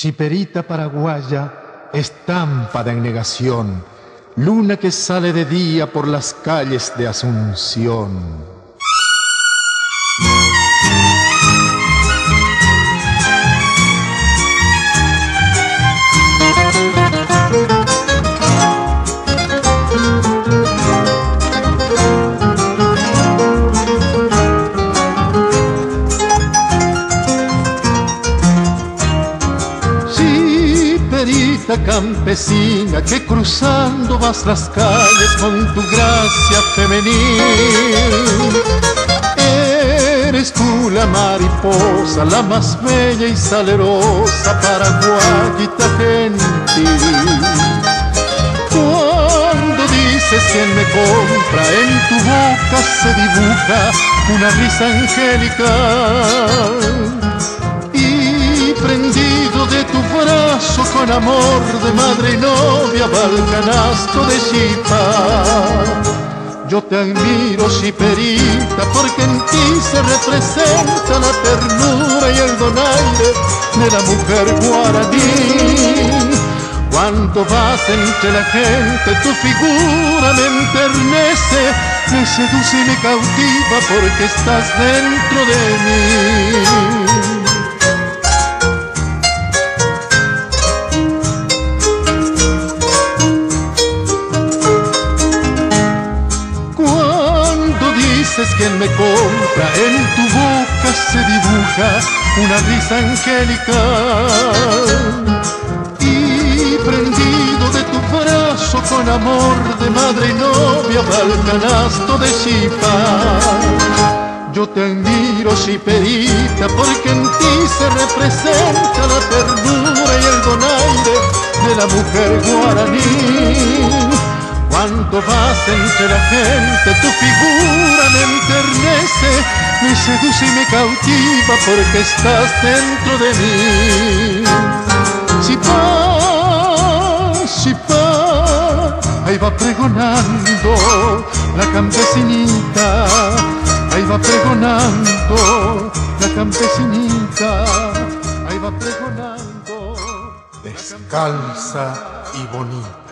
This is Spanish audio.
Chiperita paraguaya, estampa en negación, luna que sale de día por las calles de Asunción. Chiperita campesina que cruzando vas las calles con tu gracia femenil. Eres tú la mariposa, la más bella y salerosa, paraguayita gentil. Cuando dices quién me compra, en tu boca se dibuja una risa angelical. Y prendido de tu brazo con amor de madre y novia va el canasto de chipa. Yo te admiro, Chiperita, porque en ti se representa la ternura y el donaire de la mujer guaraní. Cuando vas entre la gente, tu figura me enternece, me seduce y me cautiva porque estás dentro de mí. Es quien me compra, en tu boca se dibuja una risa angelical. Y prendido de tu brazo con amor de madre y novia va el canasto de chipa. Yo te admiro, Chiperita, porque en ti se representa la ternura y el donaire de la mujer guaraní. Cuando vas entre la gente, tu figura me enternece, me seduce y me cautiva porque estás dentro de mí. Chipá, chipá, ahí va pregonando la campesinita, ahí va pregonando la campesinita, ahí va pregonando. Descalza y bonita.